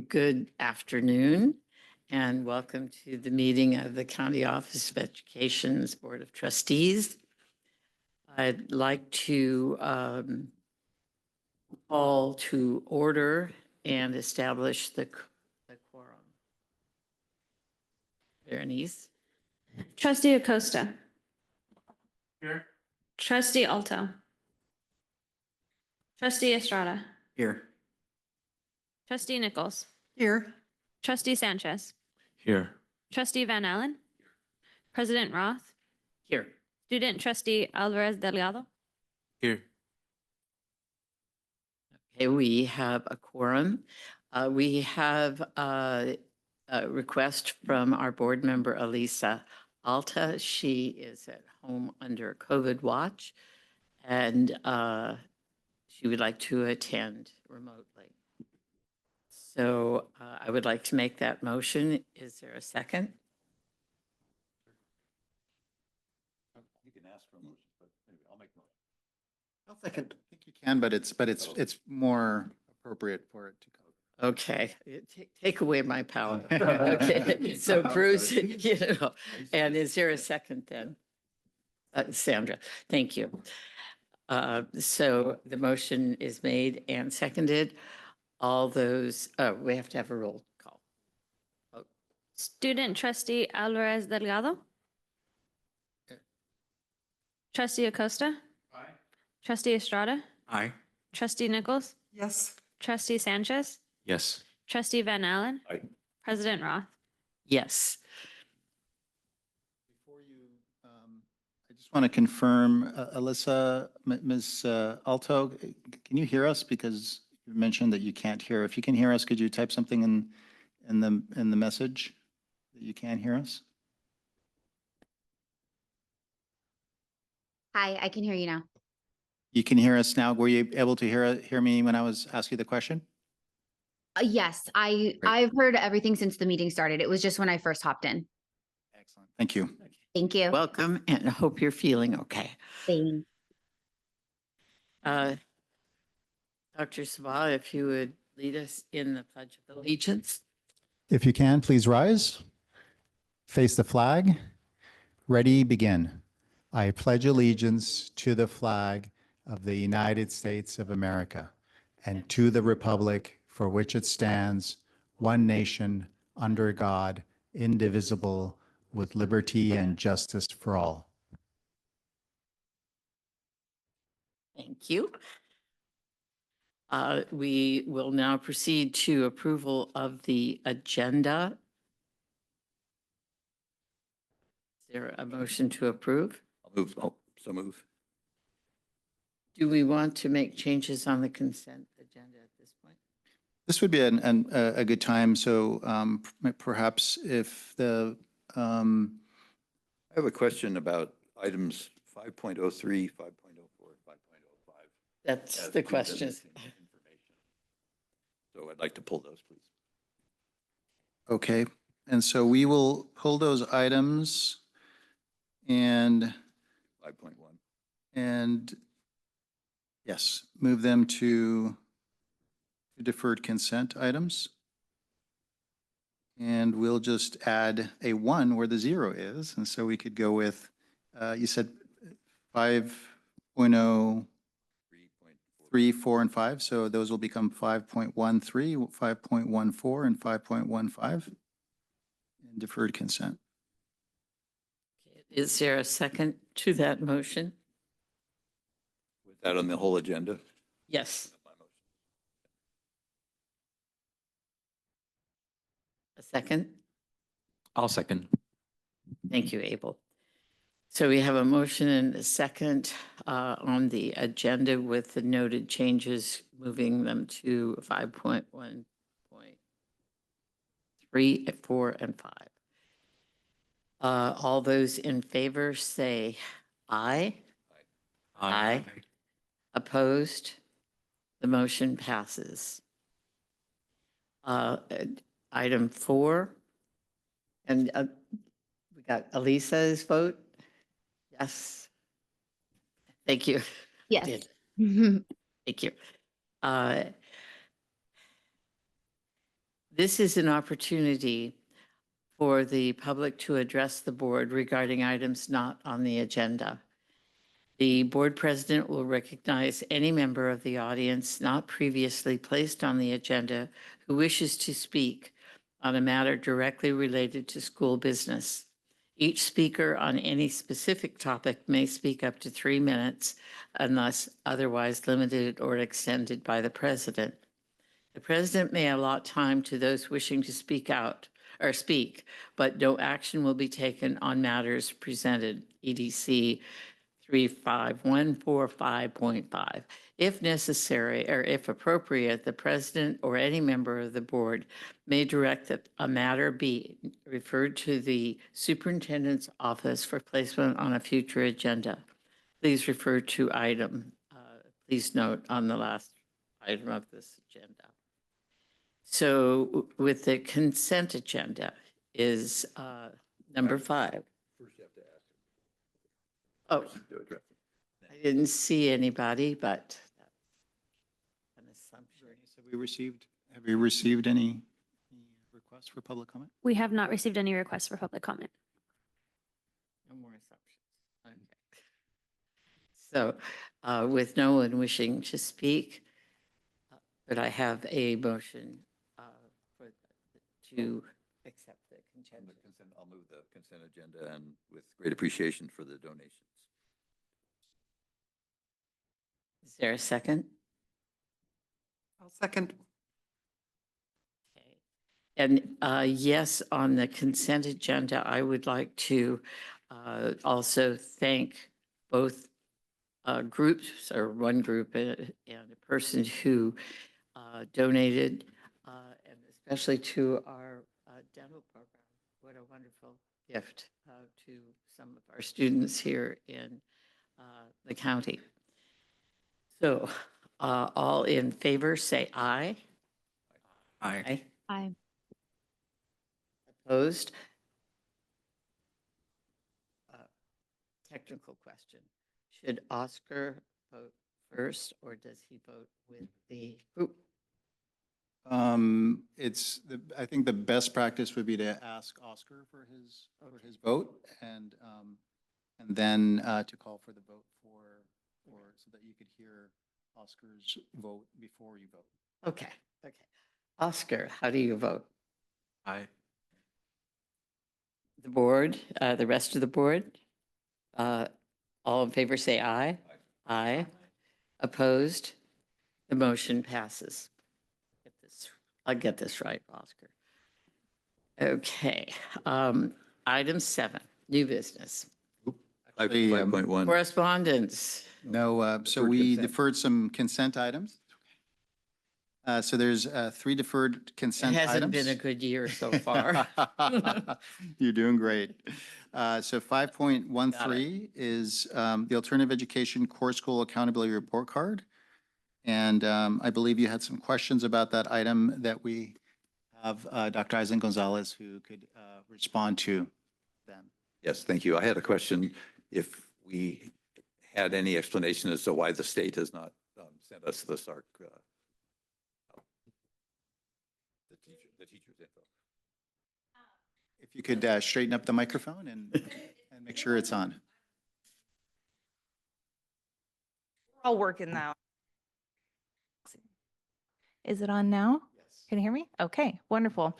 Good afternoon and welcome to the meeting of the County Office of Education's Board of Trustees. I'd like to call to order and establish the quorum. Berenice? Trustee Acosta. Here. Trustee Alto. Trustee Estrada. Here. Trustee Nichols. Here. Trustee Sanchez. Here. Trustee Van Allen. President Roth. Here. Student Trustee Alvarez Delgado. Here. Okay, we have a quorum. We have a request from our board member, Elisa Alta. She is at home under COVID watch and she would like to attend remotely. So I would like to make that motion. Is there a second? You can ask for a motion, but maybe I'll make a motion. I'll second. I think you can, but it's more appropriate for it to go. Okay, take away my power. Okay, so Bruce, and is there a second then? Sandra, thank you. So the motion is made and seconded. All those, we have to have a roll call. Student Trustee Alvarez Delgado. Trustee Acosta. Aye. Trustee Estrada. Aye. Trustee Nichols. Yes. Trustee Sanchez. Yes. Trustee Van Allen. Aye. President Roth. Yes. Before you, I just want to confirm, Alyssa, Ms. Alto, can you hear us? Because you mentioned that you can't hear. If you can hear us, could you type something in the message that you can hear us? Hi, I can hear you now. You can hear us now. Were you able to hear me when I was asking you the question? Yes, I've heard everything since the meeting started. It was just when I first hopped in. Excellent. Thank you. Thank you. Welcome and I hope you're feeling okay. Thanks. Dr. Sabah, if you would lead us in the Pledge of Allegiance. If you can, please rise. Face the flag. Ready, begin. I pledge allegiance to the flag of the United States of America and to the republic for which it stands, one nation, under God, indivisible, with liberty and justice for all. Thank you. We will now proceed to approval of the agenda. Is there a motion to approve? I'll move. Oh, so move. Do we want to make changes on the consent agenda at this point? This would be a good time. So perhaps if the, I have a question about items 5.03, 5.04, 5.05. That's as the to question. missing information. So I'd like to pull those, please. okay. And so we will pull those items and 5.1. yes, move them to deferred consent items. And we'll just add a 1 where the 0 is. And so we could go with, you said 5.0, 3, 4, and 5. So those will become 5.13, 5.14, and 5.15 in deferred consent. Is there a second to that motion? With that on the whole agenda? Yes, a second. I'll second. Thank you, Abel. So we have a motion and a second on the agenda with the noted changes, moving them to 5.1.3, 4, and 5. All those in favor say aye. Aye. Opposed? The motion passes. Item 4, and we got Elisa's vote. Yes. Thank you. Yes. Did. Thank you. This is an opportunity for the public to address the board regarding items not on the agenda. The board president will recognize any member of the audience not previously placed on the agenda who wishes to speak on a matter directly related to school business. Each speaker on any specific topic may speak up to 3 minutes unless otherwise limited or extended by the president. The president may allot time to those wishing to speak out or speak, but no action will be taken on matters presented, EDC 35145.5. If necessary, or if appropriate, the president or any member of the board may direct that a matter be referred to the superintendent's office for placement on a future agenda. Please refer to please note on the last item of this agenda. So with the consent agenda is number 5. First you have to ask. Oh, To address it. I didn't see anybody, but that's an assumption. Have we received any requests for public comment? We have not received any requests for public comment. No more assumptions. Okay. So with no one wishing to speak, could I have a motion to accept the consent? I'll move the consent agenda and with great appreciation for the donations. Is there a second? I'll second. Okay. And yes, on the consent agenda, I would like to also thank both groups, or one group and a person who donated, and especially to our dental program. What a wonderful gift to some of our students here in the county. So all in favor, say aye. Aye. Aye. Opposed? Technical question. Should Oscar vote first, or does he vote with the group? I think the best practice would be to ask Oscar for his vote and then to call for the vote so that you could hear Oscar's vote before you vote. Okay, okay. Oscar, how do you vote? Aye. The board, the rest of the board? All in favor, say aye. Aye. Opposed? The motion passes. I'll get this right, Oscar. Okay. Item 7, new business. Actually, 5.1. Correspondence. No, so Deferred we consent. deferred some consent items. So there's 3 deferred It consent items. hasn't been a good year so far. You're doing great. So 5.13 is the Alternative Education Core School Accountability Report Card. And I believe you had some questions about that item that we have Dr. Eisen Gonzalez who could respond to them. Yes, thank you. I had a question. If we had any explanation as to why the state has not sent us the SARC, the teacher's info. If you could straighten up the microphone and make sure it's on. I'll work in that. Is it on now? Yes. Can you hear me? Okay, wonderful.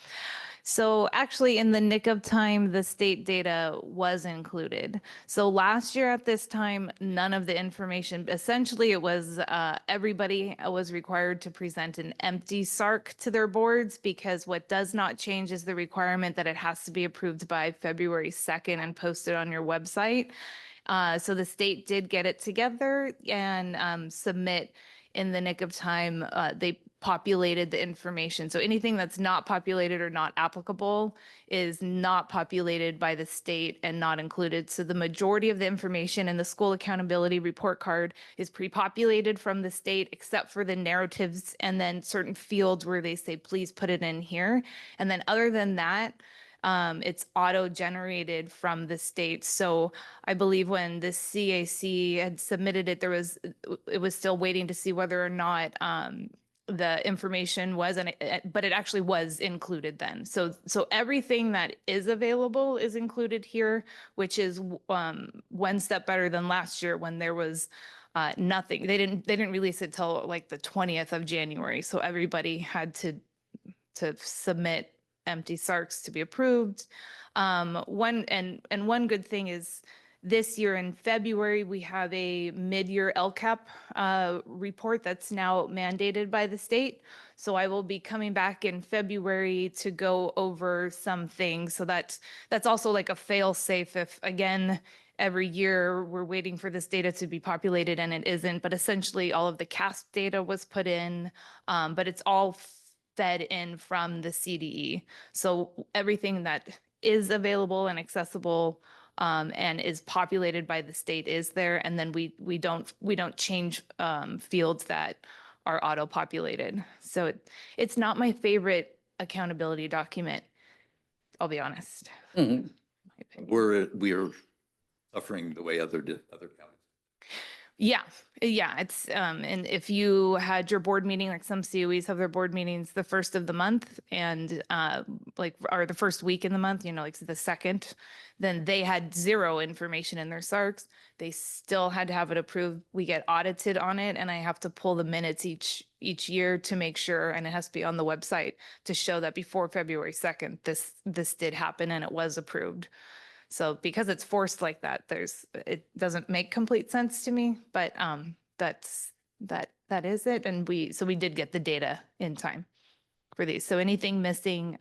So actually, in the nick of time, the state data was included. So last year at this time, none of the information, essentially it was everybody was required to present an empty SARC to their boards, because what does not change is the requirement that it has to be approved by February 2nd and posted on your website. So the state did get it together and submit in the nick of time. They populated the information. So anything that's not populated or not applicable is not populated by the state and not included. So the majority of the information in the school accountability report card is pre-populated from the state, except for the narratives and then certain fields where they say, please put it in here. And then other than that, it's auto-generated from the state. So I believe when the CAC had submitted it, it was still waiting to see whether or not the information was, but it actually was included then. So everything that is available is included here, which is one step better than last year when there was nothing. They didn't release it till like the 20th of January. So everybody had to submit empty SARCs to be approved. One good thing is this year in February, we have a mid-year LCAP report that's now mandated by the state. So I will be coming back in February to go over some things. So that's also like a fail-safe if, again, every year we're waiting for this data to be populated and it isn't. But essentially all of the CASP data was put in, but it's all fed in from the CDE. So everything that is available and accessible and is populated by the state is there. And then we don't change fields that are auto-populated. So it's not my favorite accountability document, I'll be honest. Mhm. My opinion. We are suffering the way other counties. Yeah, it's, and if you had your board meeting, like some COEs have their board meetings the first of the month and or the first week in the month, like the second, then they had zero information in their SARCs. They still had to have it approved. We get audited on it and I have to pull the minutes each year to make sure, and it has to be on the website to show that before February 2nd, this did happen and it was approved. So because it's forced like that, it doesn't make complete sense to me, but that is it. And we did get the data in time for these. So anything missing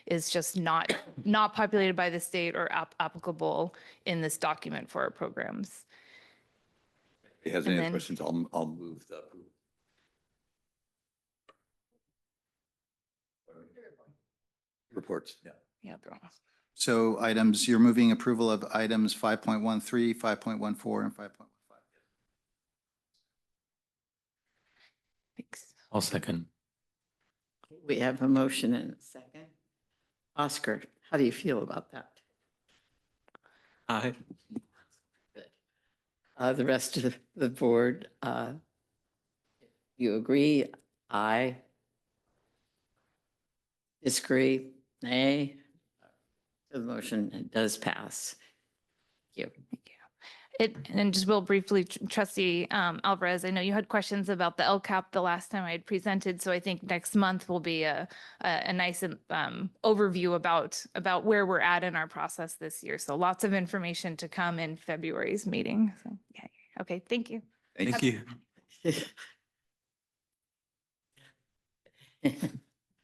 is just not populated by the state or applicable in this document for our programs. If he has And any then- questions, I'll move the approval. Reports, yeah. Yeah, bro. So items, you're moving approval of items 5.13, 5.14, and 5.15. Thanks. I'll second. We have a motion and a second. Oscar, how do you feel about that? Aye. Good. The rest of the board, you agree? Aye. Disagree? Nay? The motion does pass. Thank you. And just real briefly, Trustee Alvarez, I know you had questions about the LCAP the last time I had presented, so I think next month will be a nice overview about where we're at in our process this year. So lots of information to come in February's meeting. So, yeah. Okay, thank you. Thank you.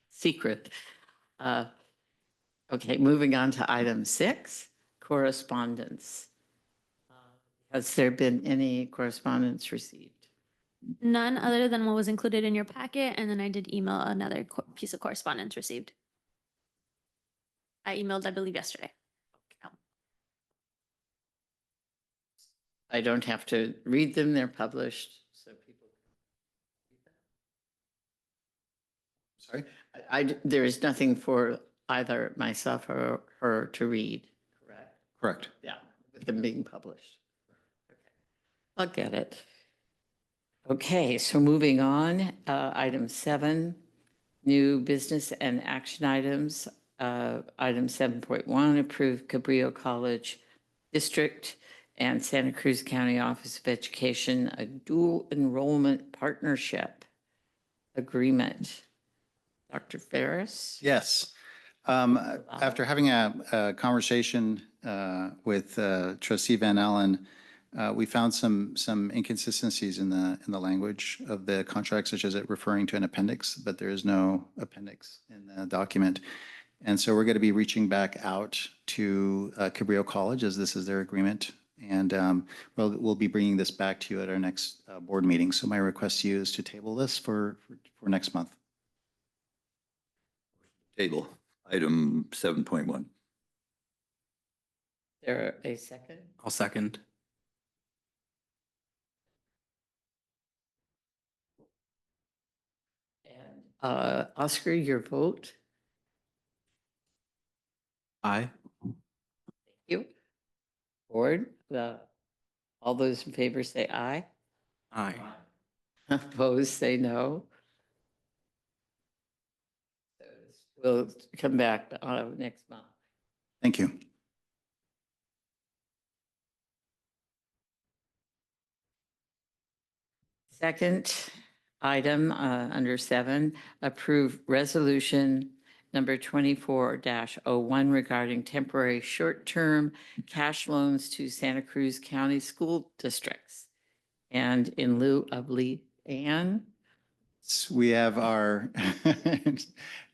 Secret. Okay, moving on to item 6, correspondence. Has there been any correspondence received? None other than what was included in your packet, and then I did email another piece of correspondence received. I emailed, I believe, yesterday. I don't have to read them, they're published, so people. Sorry? There is nothing for either myself or her to read, correct? Correct. Yeah, with them being published. Okay. I'll get it. Okay, so moving on, item 7, new business and action items. Item 7.1, approve Cabrillo College District and Santa Cruz County Office of Education, a dual enrollment partnership agreement. Dr. Ferris? Yes. After having a conversation with trustee Van Allen, we found some inconsistencies in the language of the contract, such as it referring to an appendix, but there is no appendix in the document. And so we're going to be reaching back out to Cabrillo College, as this is their agreement. And we'll be bringing this back to you at our next board meeting. So my request to you is to table this for next month. Table, item 7.1. There a second? I'll second. And Oscar, your vote? Aye. Thank you. Board, all those in favor say aye. Aye. Opposed, say no. We'll come back next month. Thank you. Second item under 7, approve resolution number 24-01 regarding temporary short-term cash loans to Santa Cruz County school districts. And in lieu of Lee Ann, We have our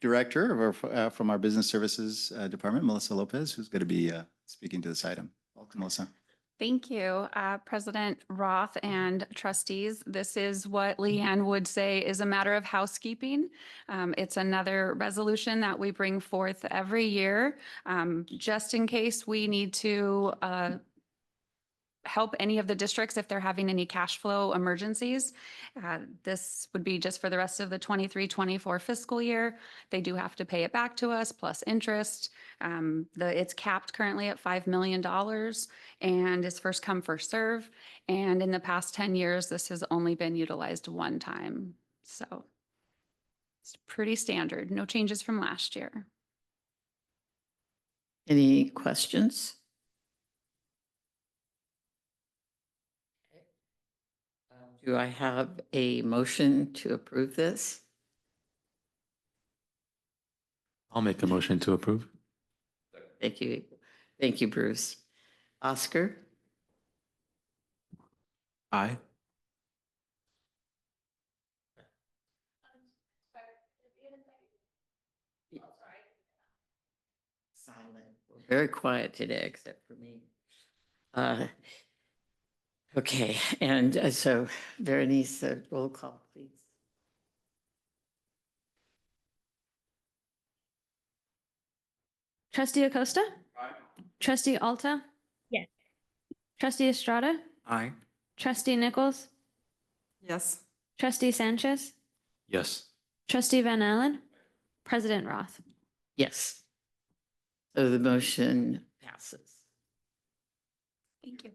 director of from our Business Services Department, Melissa Lopez, who's going to be speaking to this item. Welcome, Melissa. Thank you, President Roth and trustees. This is what Leanne would say is a matter of housekeeping. It's another resolution that we bring forth every year, just in case we need to help any of the districts if they're having any cash flow emergencies. This would be just for the rest of the 23-24 fiscal year. They do have to pay it back to us plus interest. It's capped currently at $5 million and is first come, first serve. And in the past 10 years, this has only been utilized one time. So it's pretty standard. No changes from last year. any questions? Do I have a motion to approve this? I'll make a motion to approve. Thank you. Thank you, Bruce. Oscar? Aye. Silent. Very quiet today, except for me. Okay, and so Berenice, roll call, please. Trustee Acosta? Trustee Alta? Yes. Trustee Estrada? Aye. Trustee Nichols? Yes. Trustee Sanchez? Yes. Trustee Van Allen? President Roth? Yes. So the motion passes. Thank you.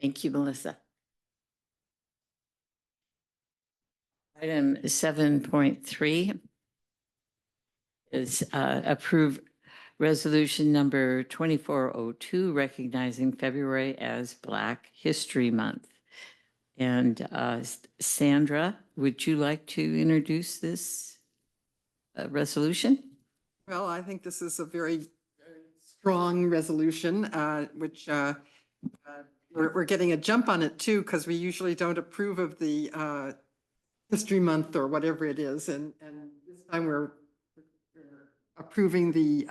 Thank you, Melissa. Item 7.3 is approve resolution number 2402, recognizing February as Black History Month. And Sandra, would you like to introduce this resolution? Well, I think this is a very strong resolution, which we're getting a jump on it too, because we usually don't approve of the History Month or whatever it is. And this time we're approving the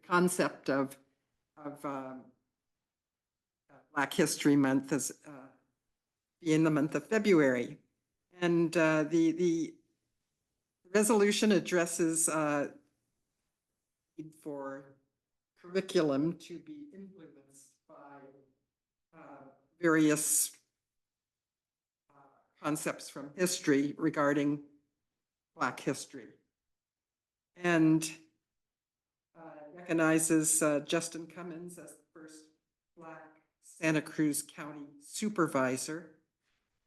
concept of Black History Month as being the month of February. And the resolution addresses need for curriculum to be influenced by various concepts from history regarding Black history. And recognizes Justin Cummins as the first Black Santa Cruz County Supervisor.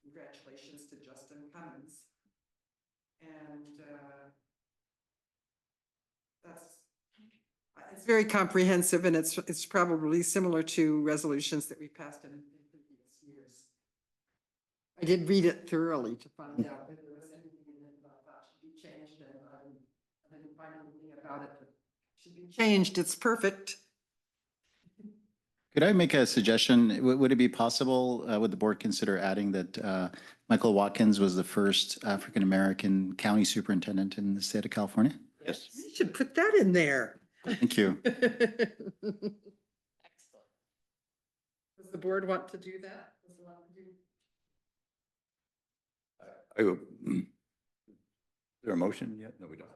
Congratulations to Justin Cummins. And it's very comprehensive, and it's probably similar to resolutions that we passed in previous years. I did read it thoroughly to find out if there was anything in it that I thought should be changed, and I didn't find anything about it that should be changed. It's perfect. Could I make a suggestion? Would it be possible, would the board consider adding that Michael Watkins was the first African-American county superintendent in the state of California? Yes. You should put that in there. Thank you. Excellent. Does the board want to do that? Does it want to do? Is there a motion yet? No, we don't.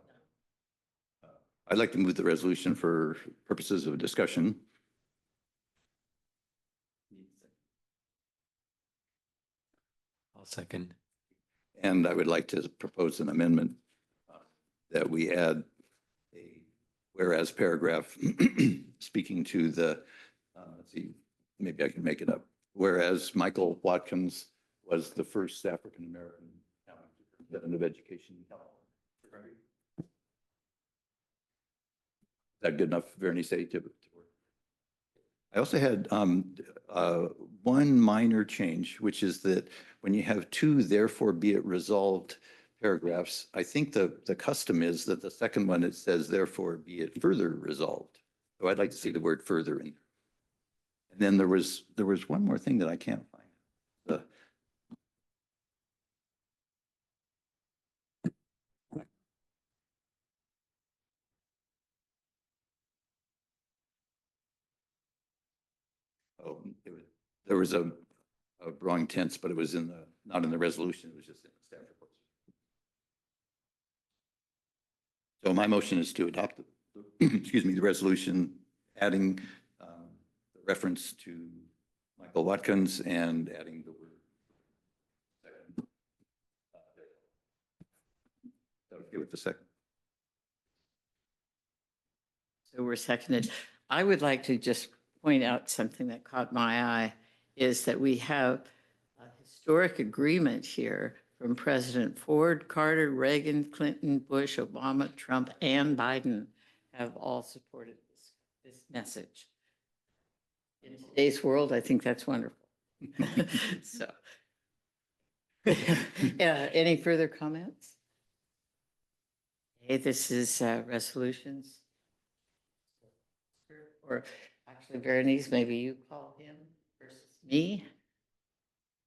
I'd like to move the resolution for purposes of discussion. I'll second. And I would like to propose an amendment that we add a whereas paragraph speaking to the, let's see, maybe I can make it up. Whereas Michael Watkins was the first African-American superintendent of education in California. that good enough, Bernice, to work? I also had one minor change, which is that when you have two therefore be it resolved paragraphs, I think the custom is that the second one, it says therefore be it further resolved. So I'd like to see the word further in there. And then there was one more thing that I can't find. The Oh, there was a wrong tense, but it was not in the resolution, it was just in the staff report. So my motion is to adopt, excuse me, the resolution, adding the reference to Michael Watkins and adding the word. That would give it the second. So we're seconded. I would like to just point out something that caught my eye is that we have a historic agreement here from President Ford, Carter, Reagan, Clinton, Bush, Obama, Trump, and Biden have all supported this message. In today's world, I think that's wonderful. So, any further comments? Okay, this is resolutions. Or actually, Berenice, maybe you call him versus me.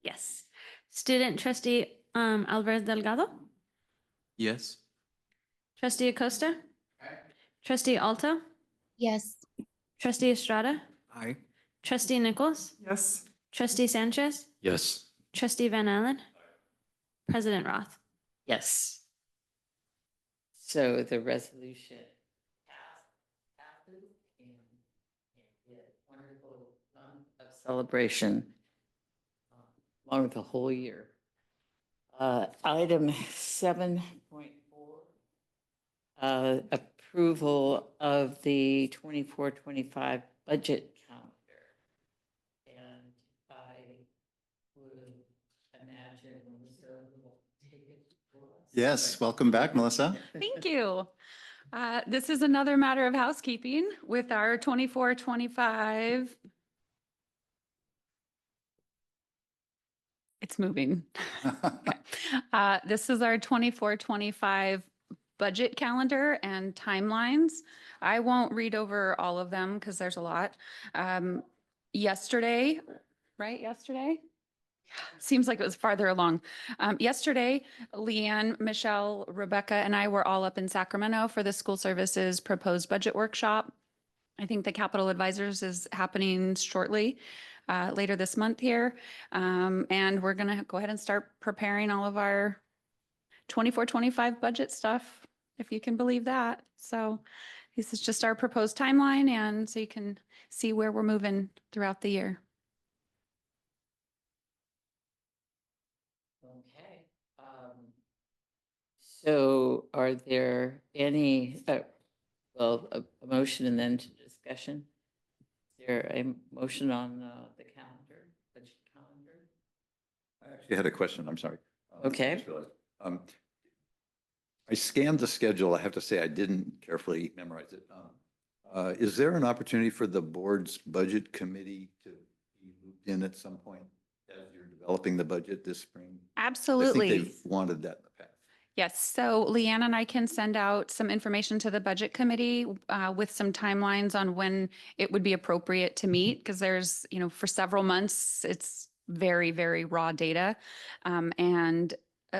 Yes. Student trustee Alvarez Delgado, Yes. trustee Acosta, trustee Alto, Yes. trustee Estrada, Aye. trustee Nichols, Yes. trustee Sanchez, Yes. trustee Van Allen, President Roth. Yes. So the resolution passes and a wonderful month of celebration along with the whole year. Item 7.4, approval of the 24-25 budget calendar. And I would imagine Melissa will take it for us. Yes, welcome back, Melissa. Thank you. This is another matter of housekeeping with our 24-25. It's moving. This is our 24-25 budget calendar and timelines. I won't read over all of them because there's a lot. Yesterday, right? Yesterday? Seems like it was farther along. Yesterday, Leanne, Michelle, Rebecca, and I were all up in Sacramento for the school services proposed budget workshop. I think the Capital Advisors is happening shortly, later this month here. And we're going to go ahead and start preparing all of our 24-25 budget stuff, if you can believe that. So this is just our proposed timeline, and so you can see where we're moving throughout the year. Okay. So are there any, well, a motion and then to discussion? Is there a motion on the calendar, budget calendar? I actually had a question, I'm sorry. Okay. I just realized. I scanned the schedule. I have to say I didn't carefully memorize it. Is there an opportunity for the board's budget committee to be moved in at some point as you're developing the budget this spring? Absolutely. I think they've wanted that in the past. Yes, so Leanne and I can send out some information to the budget committee with some timelines on when it would be appropriate to meet, because there's, for several months, it's very, very raw data. And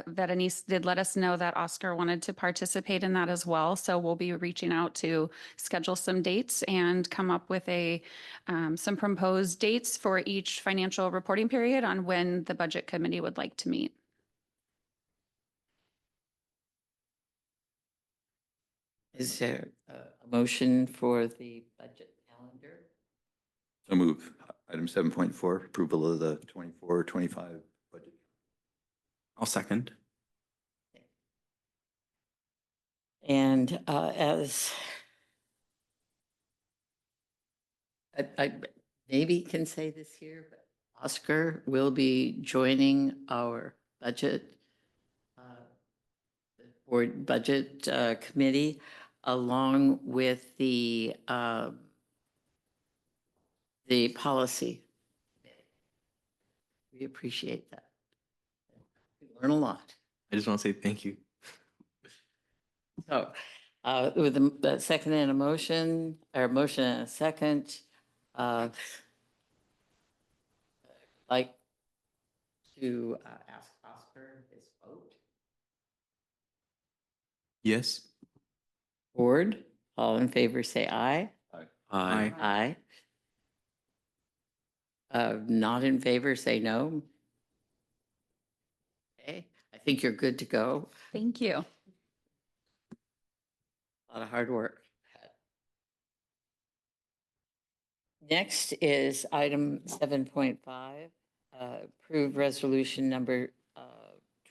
Berenice did let us know that Oscar wanted to participate in that as well. So we'll be reaching out to schedule some dates and come up with some proposed dates for each financial reporting period on when the budget committee would like to meet. Is there a motion for the budget calendar? So move. Item 7.4, approval of the 24-25 budget. I'll second. And as I maybe can say this here, but Oscar will be joining our budget, the board budget committee. along with the policy. We appreciate that. We learn a lot. I just want to say thank you. So, with the second and a motion, or motion and a second, like to ask Oscar his vote. Yes. Board, all in favor, say aye. Aye. Aye. Not in favor, say no. Okay, I think you're good to go. Thank you. A lot of hard work. Next is item 7.5, approve resolution number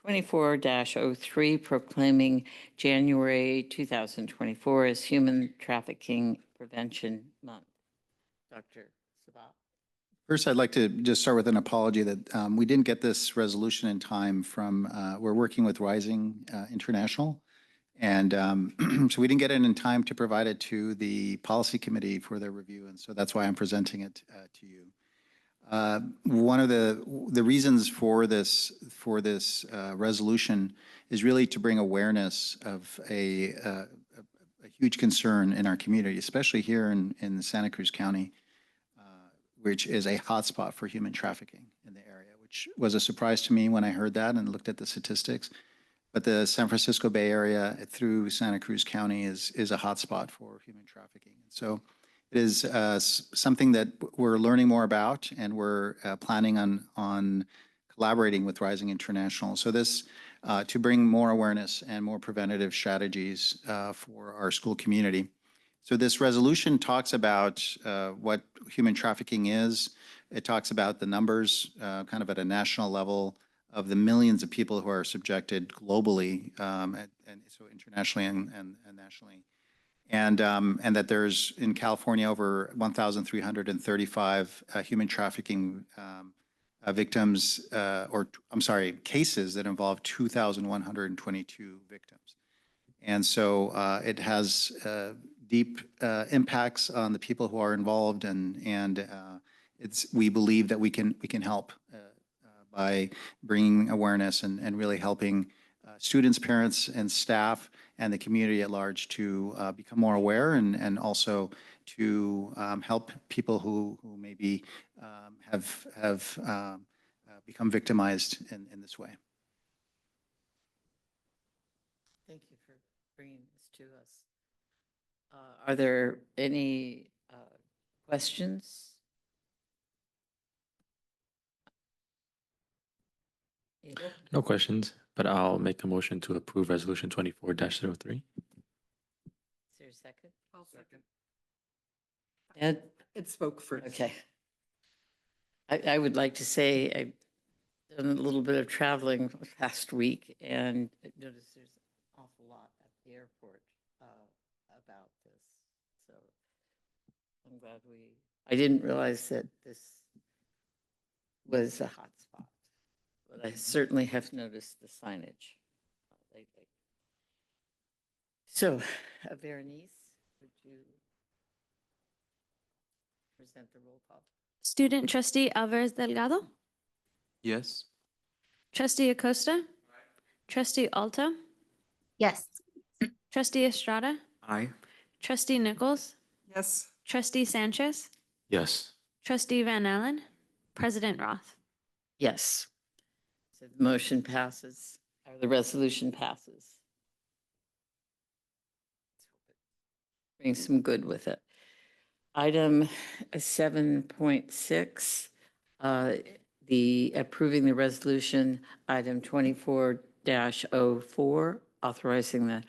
24-03 proclaiming January 2024 as Human Trafficking Prevention Month. Dr. Sabat. First, I'd like to just start with an apology that we didn't get this resolution in time from, we're working with Rising International. And so we didn't get it in time to provide it to the policy committee for their review. And so that's why I'm presenting it to you. One of the reasons for this resolution is really to bring awareness of a huge concern in our community, especially here in Santa Cruz County, which is a hotspot for human trafficking in the area, which was a surprise to me when I heard that and looked at the statistics. But the San Francisco Bay Area through Santa Cruz County is a hotspot for human trafficking. So it is something that we're learning more about, and we're planning on collaborating with Rising International. So this, to bring more awareness and more preventative strategies for our school community. So this resolution talks about what human trafficking is. It talks about the numbers kind of at a national level of the millions of people who are subjected globally, and so internationally and nationally. And that there's in California over 1,335 human trafficking victims, or I'm sorry, cases that involve 2,122 victims. And so it has deep impacts on the people who are involved, and we believe that we can help by bringing awareness and really helping students, parents, and staff, and the community at large to become more aware, and also to help people who maybe have become victimized in this way. Thank you for bringing this to us. Are there any questions? No questions, but I'll make a motion to approve resolution 24-03. Is there a second? I'll second. Ed? It spoke first. Okay. I would like to say I've done a little bit of traveling last week, and I noticed there's an awful lot at the airport about this. So I'm glad I didn't realize that this was a hot spot, but I certainly have noticed the signage lately. So, Berenice, would you present the roll call? Student trustee Alvarez Delgado, Yes. trustee Acosta, trustee Alto, Yes. trustee Estrada, Aye. trustee Nichols, Yes. trustee Sanchez, Yes. trustee Van Allen, president Roth. Yes. So the motion passes, or the resolution passes. Bring some good with it. Item 7.6, the approving the resolution, item 24-04, authorizing the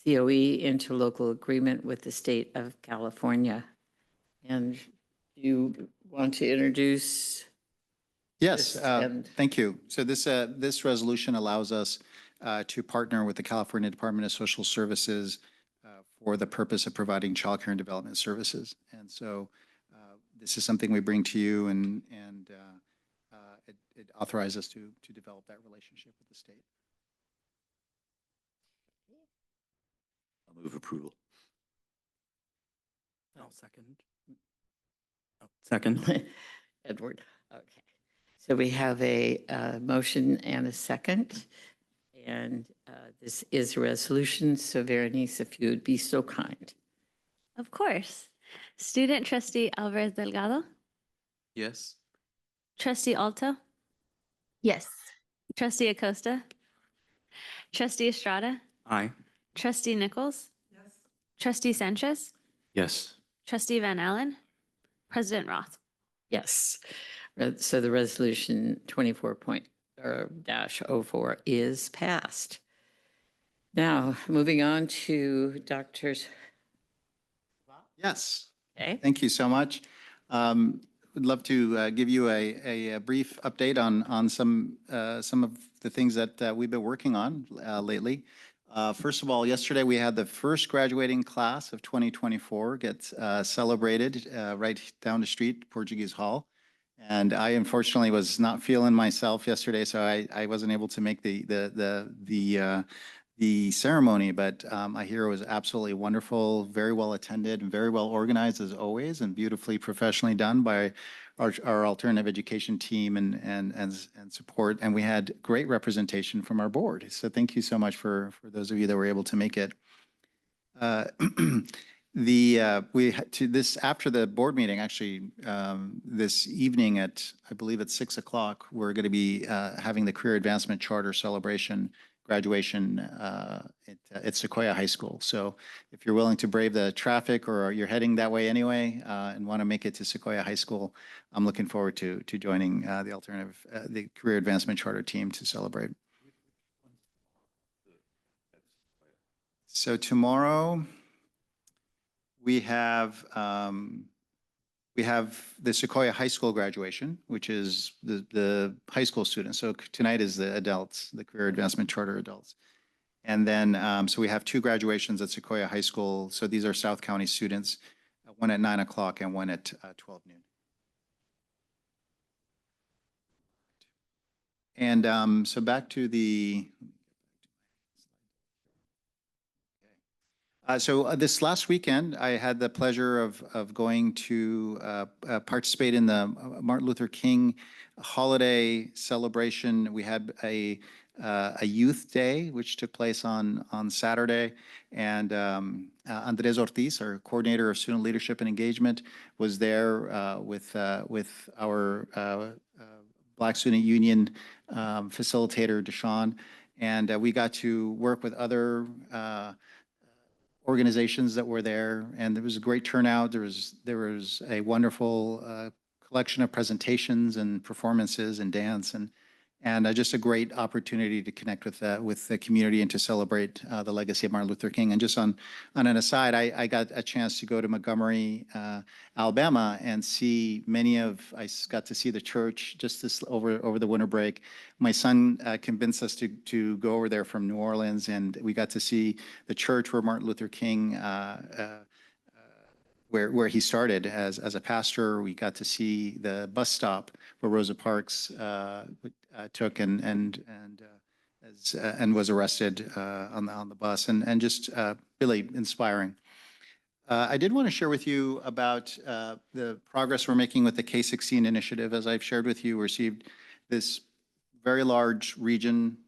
COE interlocal agreement with the state of California. And you want to introduce? Yes, Yes, and- thank you. So this resolution allows us to partner with the California Department of Social Services for the purpose of providing childcare and development services. And so this is something we bring to you, and it authorizes us to develop that relationship with the state. I'll move approval. I'll second. Oh, second. Edward, okay. So we have a motion and a second. And this is a resolution. So Berenice, if you would be so kind. Of course. Student trustee Alvarez Delgado, Yes. trustee Alto, Yes. trustee Acosta, trustee Estrada, Aye. trustee Nichols, trustee Sanchez, Yes. trustee Van Allen, President Roth. Yes. So the resolution 24-04 is passed. Now, moving on to Doctors. Yes. Okay. Thank you so much. Would love to give you a brief update on some of the things that we've been working on lately. First of all, yesterday we had the first graduating class of 2024 get celebrated right down the street, Portuguese Hall. And I unfortunately was not feeling myself yesterday, so I wasn't able to make the ceremony, but I hear it was absolutely wonderful, very well attended, and very well organized as always, and beautifully professionally done by our alternative education team and support. And we had great representation from our board. So thank you so much for those of you that were able to make it. We had to this after the board meeting, actually, this evening at, I believe at 6 o'clock, we're going to be having the Career Advancement Charter celebration graduation at Sequoia High School. So if you're willing to brave the traffic or you're heading that way anyway and want to make it to Sequoia High School, I'm looking forward to joining the Career Advancement Charter team to celebrate. So tomorrow we have the Sequoia High School graduation, which is the high school students. So tonight is the adults, the Career Advancement Charter adults. And then, so we have two graduations at Sequoia High School. So these are South County students, one at 9 o'clock and one at 12 noon. And so back to the, so this last weekend, I had the pleasure of going to participate in the Martin Luther King holiday celebration. We had a youth day, which took place on Saturday. And Andres Ortiz, our coordinator of student leadership and engagement, was there with our Black Student Union facilitator, Deshaun. And we got to work with other organizations that were there, and there was a great turnout. There was a wonderful collection of presentations and performances and dance, and just a great opportunity to connect with the community and to celebrate the legacy of Martin Luther King. And just on an aside, I got a chance to go to Montgomery, Alabama, and I got to see the church just over the winter break. My son convinced us to go over there from New Orleans, and we got to see the church where Martin Luther King where he started as a pastor. We got to see the bus stop where Rosa Parks took and was arrested on the bus, and just really inspiring. I did want to share with you about the progress we're making with the K-16 initiative. As I've shared with you, we received this very large region,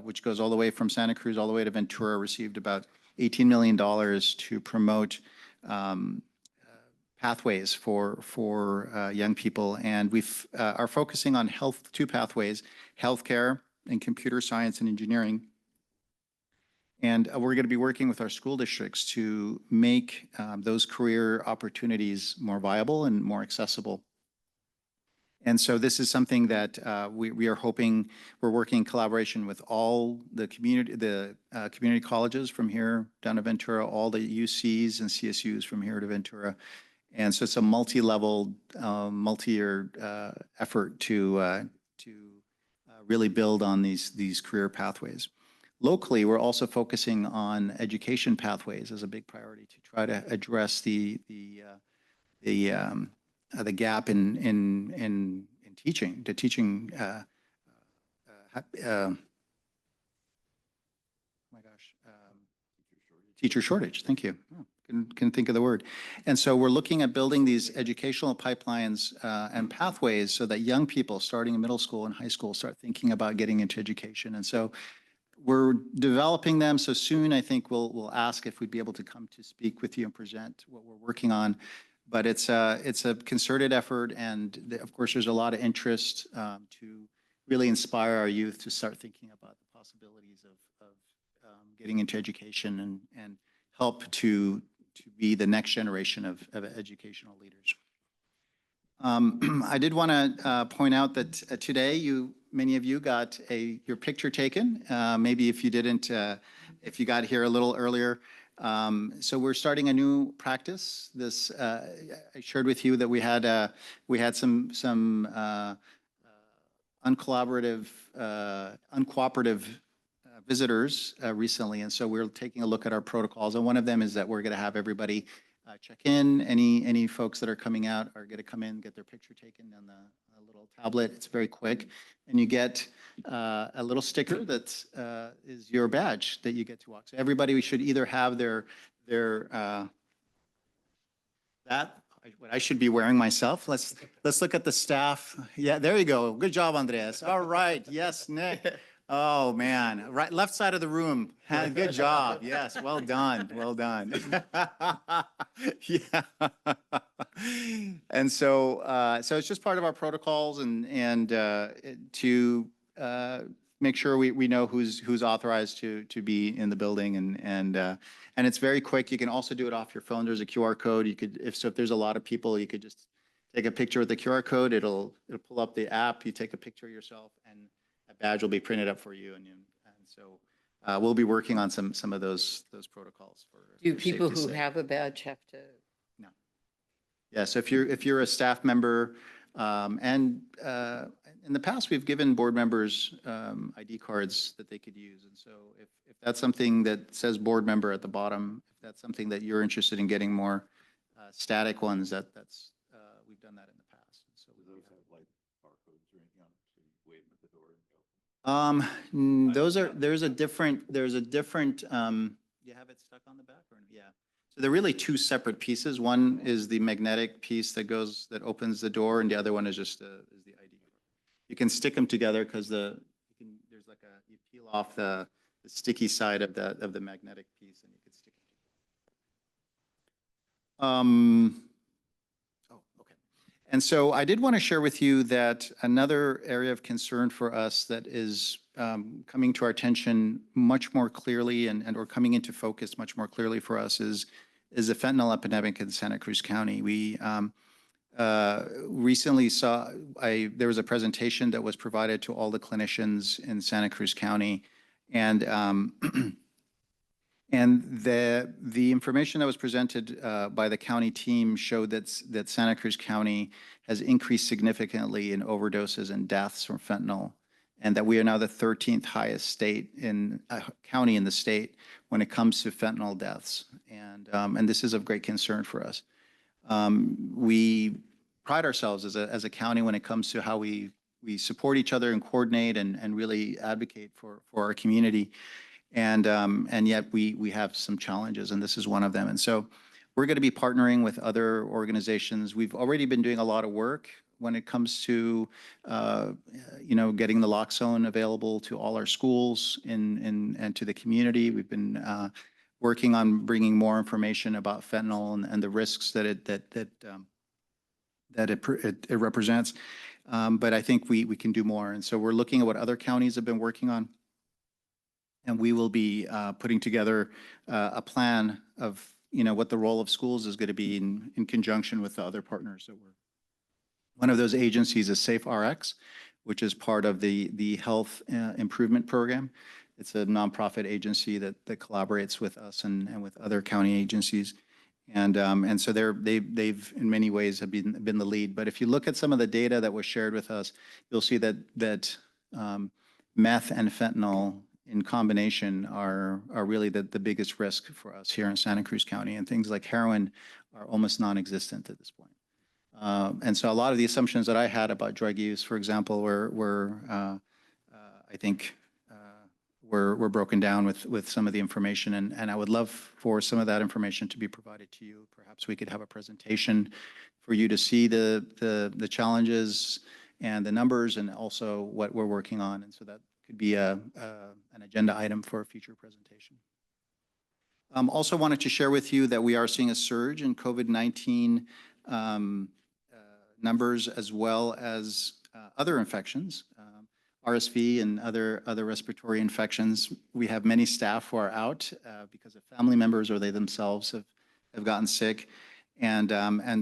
which goes all the way from Santa Cruz all the way to Ventura, received about $18 million to promote pathways for young people. And we are focusing on two pathways, healthcare and computer science and engineering. And we're going to be working with our school districts to make those career opportunities more viable and more accessible. And so this is something that we are hoping, we're working in collaboration with all the community colleges from here down to Ventura, all the UCs and CSUs from here to Ventura. And so it's a multi-level, multi-year effort to really build on these career pathways. Locally, we're also focusing on education pathways as a big priority to try to address the gap in teaching, teacher shortage. Thank you. Oh, can think of the word. And so we're looking at building these educational pipelines and pathways so that young people starting in middle school and high school start thinking about getting into education. And so we're developing them. So soon, I think we'll ask if we'd be able to come to speak with you and present what we're working on. But it's a concerted effort, and of course, there's a lot of interest to really inspire our youth to start thinking about the possibilities of getting into education and help to be the next generation of educational leaders. I did want to point out that today many of you got your picture taken. Maybe if you didn't, if you got here a little earlier. So we're starting a new practice. I shared with you that we had some uncooperative visitors recently, and so we're taking a look at our protocols. And one of them is that we're going to have everybody check in. Any folks that are coming out are going to come in, get their picture taken on the little tablet. It's very quick, and you get a little sticker that is your badge that you get to walk. So everybody should either have what I should be wearing myself. Let's look at the staff. Yeah, there you go. Good job, Andreas. All right. Yes, Nick. Oh, man. Right, left side of the room. Good job. Yes, well done. Well done. Yeah. And so it's just part of our protocols and to make sure we know who's authorized to be in the building and it's very quick. You can also do it off your phone. There's a QR code. You could, if there's a lot of people, you could just take a picture with the QR code. It'll pull up the app. You take a picture of yourself and a badge will be printed up for you. And so we'll be working on some of those protocols for. Do for people safety's who sake. have a badge have to? No. Yeah. So if you're a staff member, and in the past we've given board members ID cards that they could use, and so if that's something that says board member at the bottom, if that's something that you're interested in getting more static ones, that's we've done that in the past. So Do those have like barcodes or anything on it? So you wave them at the door and go? there's a different, you have it stuck on the back or, yeah. So they're really two separate pieces. One is the magnetic piece that opens the door, and the other one is just is the ID. You can stick them together because there's like you peel off the sticky side of the magnetic piece and you can stick them. Oh, okay. And so I did want to share with you that another area of concern for us that is coming to our attention much more clearly or coming into focus much more clearly for us is the fentanyl epidemic in Santa Cruz County. We recently there was a presentation that was provided to all the clinicians in Santa Cruz County, and the information that was presented by the county team showed that Santa Cruz County has increased significantly in overdoses and deaths from fentanyl, and that we are now the 13th highest county in the state when it comes to fentanyl deaths, and this is of great concern for us. We pride ourselves as a county when it comes to how we support each other and coordinate and really advocate for our community. And yet we have some challenges, and this is one of them. And so we're going to be partnering with other organizations. We've already been doing a lot of work when it comes to, getting the naloxone available to all our schools and to the community. We've been working on bringing more information about fentanyl and the risks that it represents. But I think we can do more. And so we're looking at what other counties have been working on. And we will be putting together a plan of, what the role of schools is going to be in conjunction with the other partners that we're. One of those agencies is SafeRx, which is part of the Health Improvement Program. It's a nonprofit agency that collaborates with us and with other county agencies. And so they've in many ways have been the lead. But if you look at some of the data that was shared with us, you'll see that meth and fentanyl in combination are really the biggest risk for us here in Santa Cruz County, and things like heroin are almost non-existent at this point. And so a lot of the assumptions that I had about drug use, for example, were I think were broken down with some of the information. And I would love for some of that information to be provided to you. Perhaps we could have a presentation for you to see the challenges and the numbers and also what we're working on. And so that could be an agenda item for a future presentation. Also wanted to share with you that we are seeing a surge in COVID-19 numbers as well as other infections, RSV and other respiratory infections. We have many staff who are out because of family members or they themselves have gotten sick. And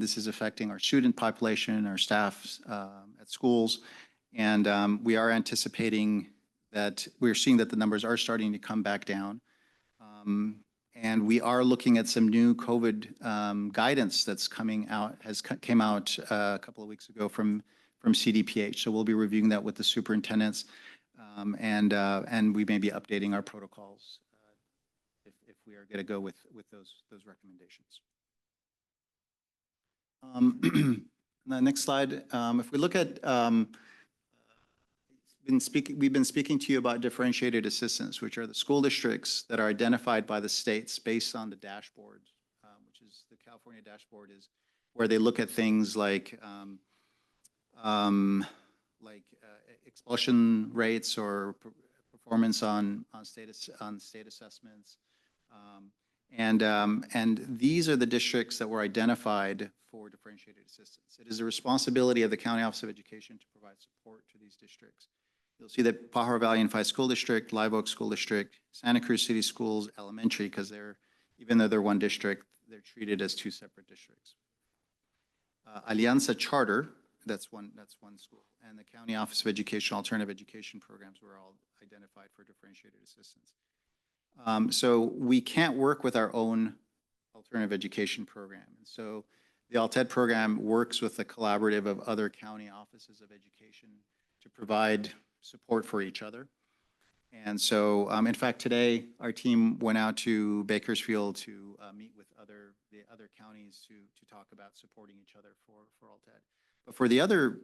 this is affecting our student population, our staff at schools. And we are anticipating that we're seeing that the numbers are starting to come back down. And we are looking at some new COVID guidance that's coming out, came out a couple of weeks ago from CDPH. So we'll be reviewing that with the superintendents, and we may be updating our protocols if we are going to go with those recommendations. The next slide. If we look at we've been speaking to you about differentiated assistance, which are the school districts that are identified by the states based on the dashboard, which is the California dashboard, is where they look at things like expulsion rates or performance on state assessments, and these are the districts that were identified for differentiated assistance. It is the responsibility of the County Office of Education to provide support to these districts. You'll see that Pajaro Valley Unified School District, Live Oak School District, Santa Cruz City Schools Elementary, because even though they're one district, they're treated as two separate districts. Alianza Charter, that's one school, and the County Office of Education Alternative Education Programs were all identified for differentiated assistance. So we can't work with our own alternative education program. And so the ALTED program works with the collaborative of other county offices of education to provide support for each other. And so, in fact, today our team went out to Bakersfield to meet with the other counties to talk about supporting each other for ALTED. But for the other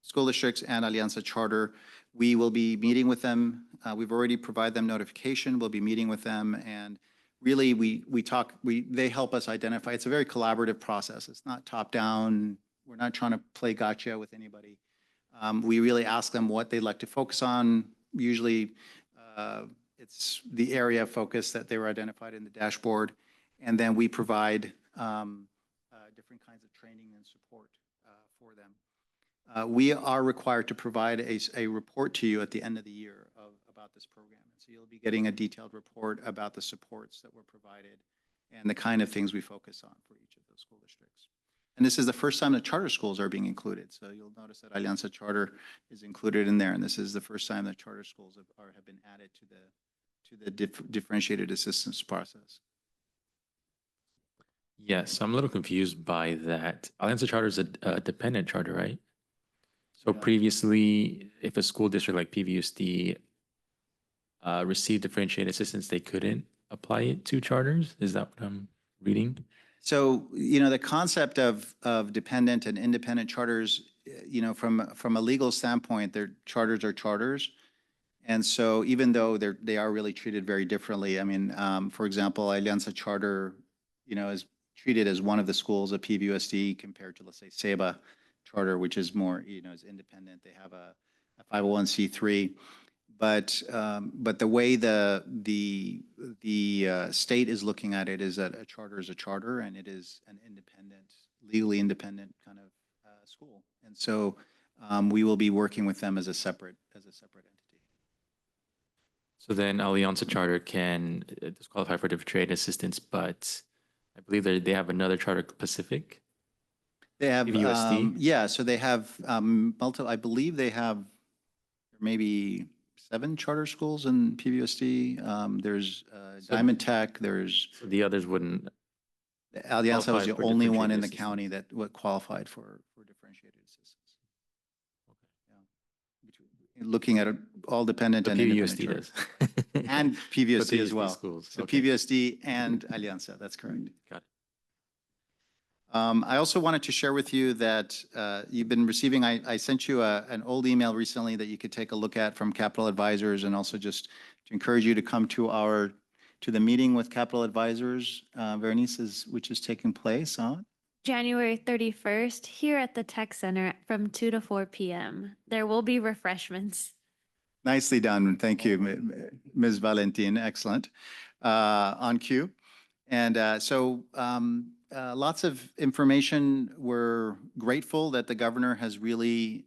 school districts and Alianza Charter, we will be meeting with them. We've already provided them notification. We'll be meeting with them, and really they help us identify. It's a very collaborative process. It's not top down. We're not trying to play gotcha with anybody. We really ask them what they'd like to focus on. Usually it's the area of focus that they were identified in the dashboard. And then we provide different kinds of training and support for them. We are required to provide a report to you at the end of the year about this program. And so you'll be getting a detailed report about the supports that were provided and the kind of things we focus on for each of those school districts. And this is the first time that charter schools are being included. So you'll notice that Alianza Charter is included in there. And this is the first time that charter schools have been added to the differentiated assistance process. Yes, I'm a little confused by that. Alianza Charter is a dependent charter, right? So previously, if a school district like PVUSD received differentiated assistance, they couldn't apply it to charters? Is that what I'm reading? So, the concept of dependent and independent charters, from a legal standpoint, their charters are charters. And so even though they are really treated very differently, I mean, for example, Alianza Charter, is treated as one of the schools of PVUSD compared to, let's say, SEBA Charter, which is more, is independent. They have a 501c3. But the way the state is looking at it is that a charter is a charter, and it is an independent, legally independent kind of school. And so we will be working with them as a separate entity. So then Alianza Charter can disqualify for differentiated assistance, but I believe they have another charter, Pacific. They have PVUSD? So they have I believe they have maybe 7 charter schools in PVUSD. There's Diamond Tech. There's the others wouldn't. Alianza was the for only one in the differentiated county that qualified for differentiated assistance. Yeah. Looking at it, all dependent and independent PVUSD charters. does. And PVUSD as PVUSD well. schools. So Okay. PVUSD and Alianza, that's correct. Got I also wanted to share with you that you've been receiving, I sent you an old email recently that you could take a look at from Capital Advisors, and also just to encourage you to come to the meeting with Capital Advisors, Berenice, which is taking place on? January 31st, here at the Tech Center from 2 to 4 p.m. There will be refreshments. Nicely done. Thank you, Ms. Valentin. Excellent. On cue. And lots of information. We're grateful that the governor has really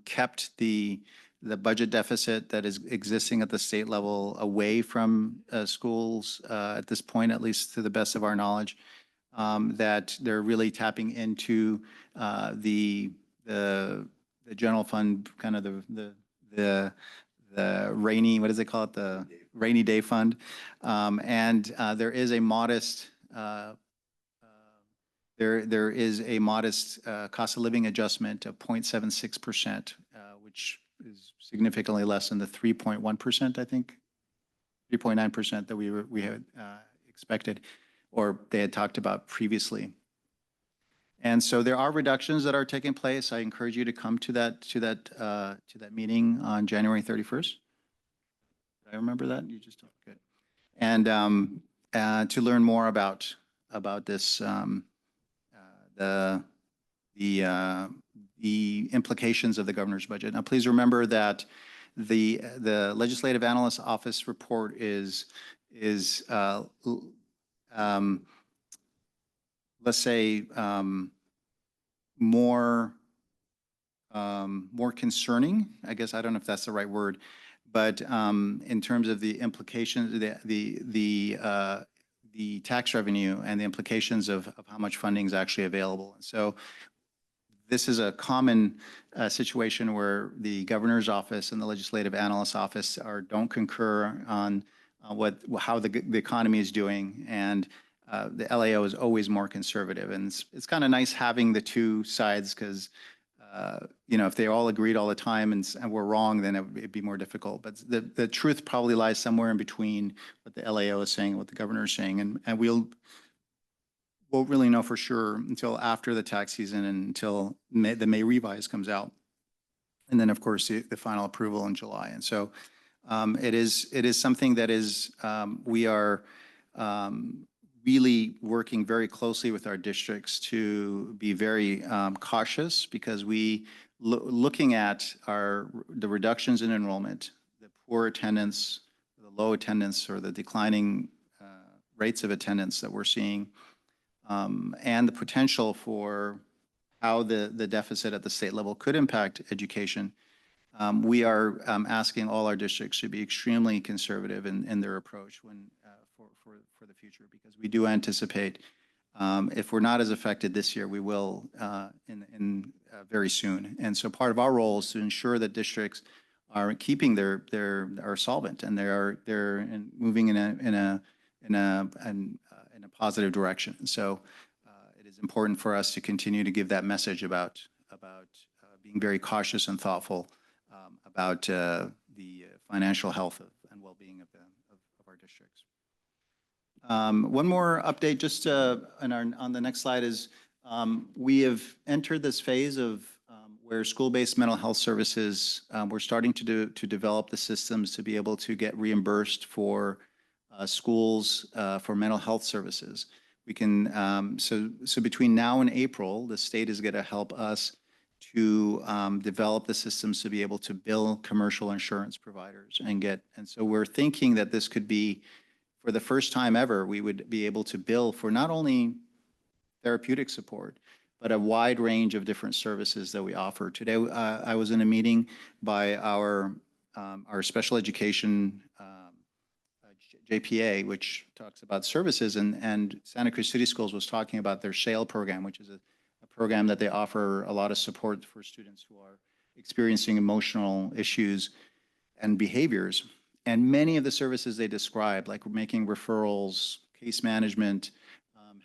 kept the budget deficit that is existing at the state level away from schools at this point, at least to the best of our knowledge, that they're really tapping into the general fund, kind of the rainy, what does they call it? The rainy day fund. There is a modest cost of living adjustment of 0.76%, which is significantly less than the 3.1%, I think, 3.9% that we had expected, or they had talked about previously. And so there are reductions that are taking place. I encourage you to come to that meeting on January 31st. Did I remember that? You just told good. And to learn more about this, the implications of the governor's budget. Now, please remember that the Legislative Analyst Office report is let's say, more concerning, I guess. I don't know if that's the right word, but in terms of the implications, the tax revenue and the implications of how much funding is actually available. And so this is a common situation where the governor's office and the Legislative Analyst Office don't concur on how the economy is doing, and the LAO is always more conservative. And it's kind of nice having the two sides, because if they all agreed all the time and we're wrong, then it'd be more difficult. But the truth probably lies somewhere in between what the LAO is saying and what the governor is saying, and won't really know for sure until after the tax season and until the May revise comes out, and then of course the final approval in July. And so it is something that is we are really working very closely with our districts to be very cautious, because looking at the reductions in enrollment, the poor attendance, the low attendance, or the declining rates of attendance that we're seeing, and the potential for how the deficit at the state level could impact education, we are asking all our districts to be extremely conservative in their approach for the future, because we do anticipate if we're not as affected this year, we will very soon. And so part of our role is to ensure that districts are keeping are solvent, and they're moving in a positive direction. And so it is important for us to continue to give that message about being very cautious and thoughtful about the financial health and well-being of our districts. One more update just on the next slide is we have entered this phase of where school-based mental health services, we're starting to develop the systems to be able to get reimbursed for schools for mental health services. We can, so between now and April, the state is going to help us to develop the systems to be able to bill commercial insurance providers and so we're thinking that this could be, for the first time ever, we would be able to bill for not only therapeutic support, but a wide range of different services that we offer. Today, I was in a meeting by our special education JPA, which talks about services, and Santa Cruz City Schools was talking about their SHALE program, which is a program that they offer a lot of support for students who are experiencing emotional issues and behaviors. And many of the services they describe, like making referrals, case management,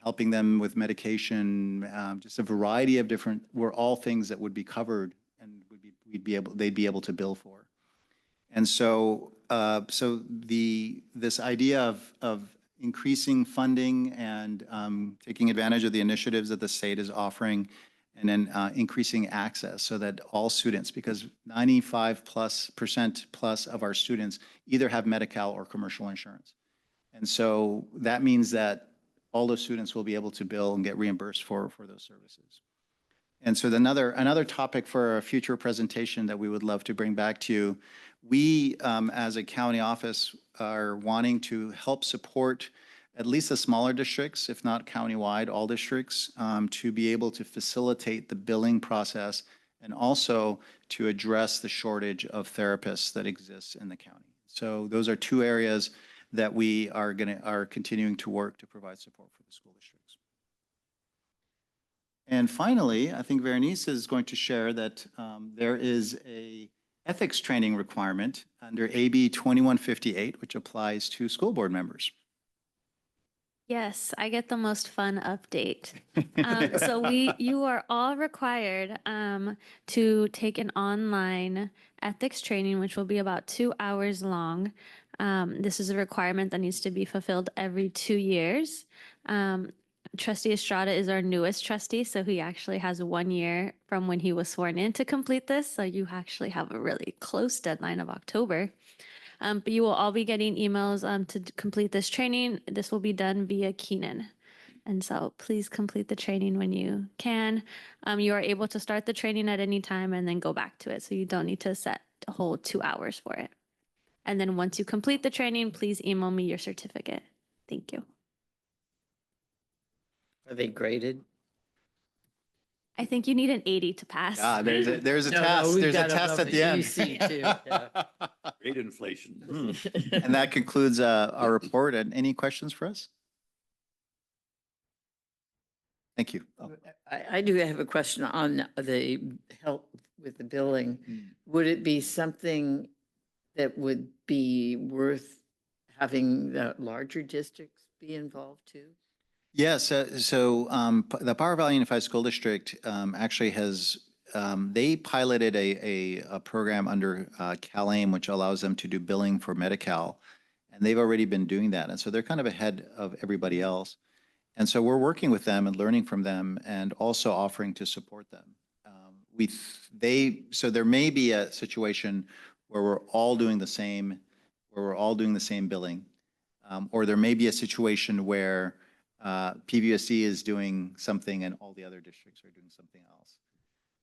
helping them with medication, just a variety of different, were all things that would be covered and they'd be able to bill for. And so, this idea of increasing funding and taking advantage of the initiatives that the state is offering, and then increasing access so that all students, because 95% plus of our students either have Medi-Cal or commercial insurance. And so that means that all those students will be able to bill and get reimbursed for those services. And so another topic for a future presentation that we would love to bring back to you, we as a county office are wanting to help support at least the smaller districts, if not countywide, all districts, to be able to facilitate the billing process and also to address the shortage of therapists that exists in the county. So those are two areas that we are continuing to work to provide support for the school districts. And finally, I think Berenice is going to share that there is a ethics training requirement under AB 2158, which applies to school board members. Yes, I get the most fun update. So you are all required to take an online ethics training, which will be about 2 hours long. This is a requirement that needs to be fulfilled every 2 years. Trustee Estrada is our newest trustee, so he actually has 1 year from when he was sworn in to complete this. So you actually have a really close deadline of October. But you will all be getting emails to complete this training. This will be done via Keenan. And so please complete the training when you can. You are able to start the training at any time and then go back to it. So you don't need to set a whole 2 hours for it. And then once you complete the training, please email me your certificate. Thank you. Are they graded? I think you need an 80 to pass. There's a No, test. we've There's a got test above at the end. UC too, yeah. Great inflation. And that concludes our report. And any questions for us? Thank you. Oh. I do have a question on the help with the billing. Would it be something that would be worth having the larger districts be involved too? Yes, the Power Valley Unified School District actually has, they piloted a program under CalAIM, which allows them to do billing for Medi-Cal, and they've already been doing that. And so they're kind of ahead of everybody else. And so we're working with them and learning from them and also offering to support them. So there may be a situation where we're all doing the same, billing, or there may be a situation where PVSD is doing something and all the other districts are doing something else.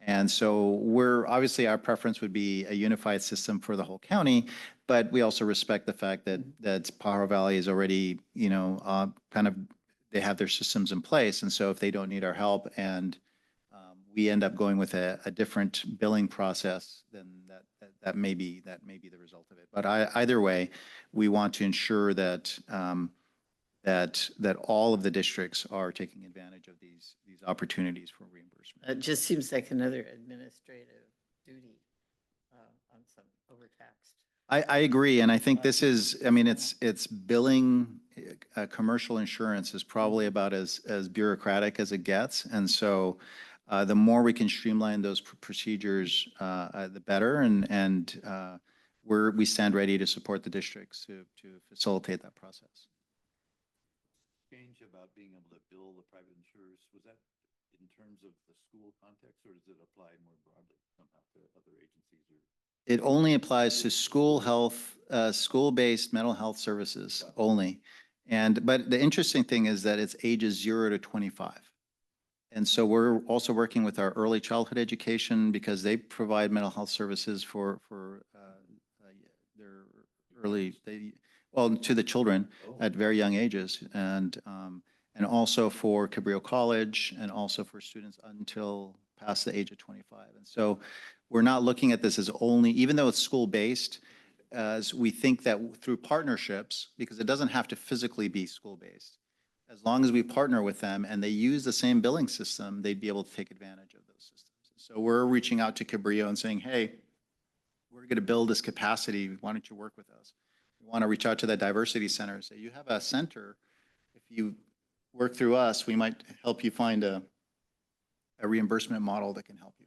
And so obviously our preference would be a unified system for the whole county, but we also respect the fact that Power Valley is already, they have their systems in place. And so if they don't need our help and we end up going with a different billing process, then that may be the result of it. But either way, we want to ensure that that all of the districts are taking advantage of these opportunities for reimbursement. It just seems like another administrative duty on some overtaxed. I agree, and I think this is, it's billing, commercial insurance is probably about as bureaucratic as it gets, and so the more we can streamline those procedures, the better, and we stand ready to support the districts to facilitate that process. Change about being able to bill the private insurers, was that in terms of the school context, or does it apply more broadly somehow to other agencies? It only applies to school-based mental health services only. But the interesting thing is that it's ages 0 to 25. And so we're also working with our early childhood education because they provide mental health services for their to the children at very young ages, and also for Cabrillo College, and also for students until past the age of 25. And so we're not looking at this as only, even though it's school-based, as we think that through partnerships, because it doesn't have to physically be school-based, as long as we partner with them and they use the same billing system, they'd be able to take advantage of those systems. So we're reaching out to Cabrillo and saying, hey, we're going to build this capacity. Why don't you work with us? We want to reach out to the diversity center and say, you have a center. If you work through us, we might help you find a reimbursement model that can help you.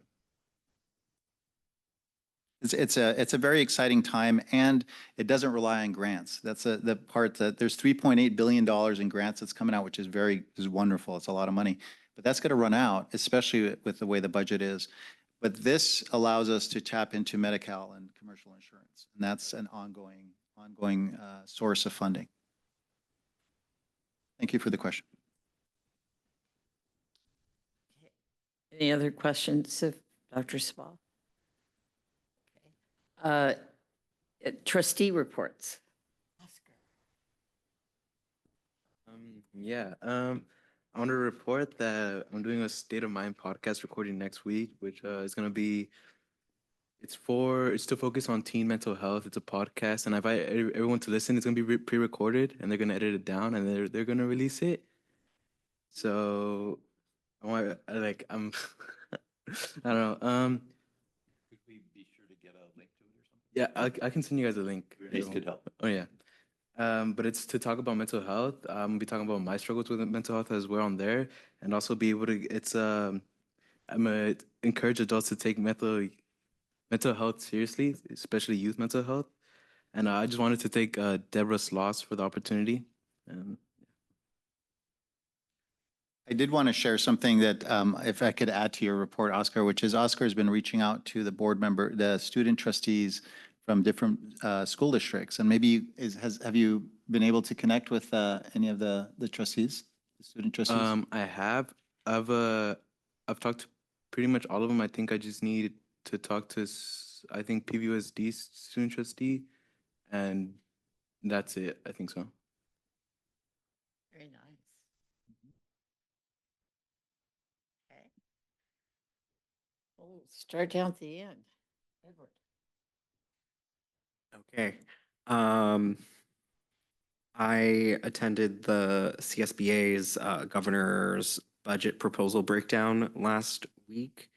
It's a very exciting time, and it doesn't rely on grants. That's the part that there's $3.8 billion in grants that's coming out, which is wonderful. It's a lot of money, but that's going to run out, especially with the way the budget is. But this allows us to tap into Medi-Cal and commercial insurance, and that's an ongoing source of funding. Thank you for the question. Any other questions of Dr. Sabal? Trustee reports. I want to report that I'm doing a State of Mind podcast recording next week, which is going to be, it's to focus on teen mental health. It's a podcast, and I invite everyone to listen. It's going to be pre-recorded, and they're going to edit it down, and they're going to release it. So I'm I don't know. Could we be sure to get a link to it or something? Yeah, I can send you guys a link. This could help. Oh yeah. But it's to talk about mental health. I'm gonna be talking about my struggles with mental health as well on there, and also be able to. I'm gonna encourage adults to take mental health seriously, especially youth mental health. And I just wanted to thank Deborah Sloss for the opportunity. I did want to share something that, if I could add to your report, Oscar, which is Oscar has been reaching out to the student trustees from different school districts, and maybe have you been able to connect with any of the trustees, the student trustees? I have. I've talked to pretty much all of them. I think I just need to talk to I think PVUSD student trustee, and that's it. I think so. Very nice. Okay. We'll start down at the end. Edward. Okay. I attended the CSBA's governor's budget proposal breakdown last week.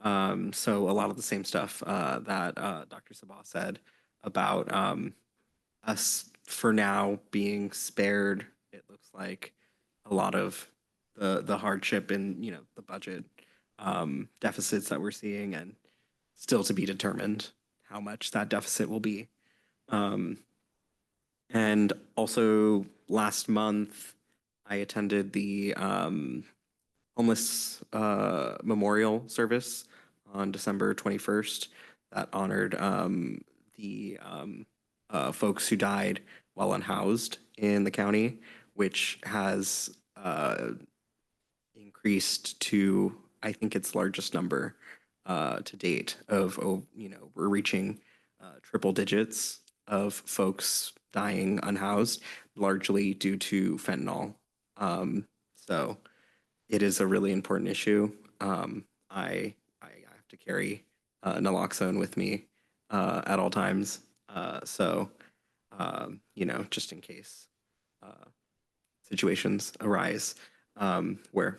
So a lot of the same stuff that Dr. Sabah said about us for now being spared. It looks like a lot of the hardship in, the budget deficits that we're seeing, and still to be determined how much that deficit will be. And also last month, I attended the homeless memorial service on December 21st that honored the folks who died while unhoused in the county, which has increased to, I think, its largest number to date of, we're reaching triple digits of folks dying unhoused, largely due to fentanyl. So it is a really important issue. I have to carry naloxone with me at all times. Just in case situations arise where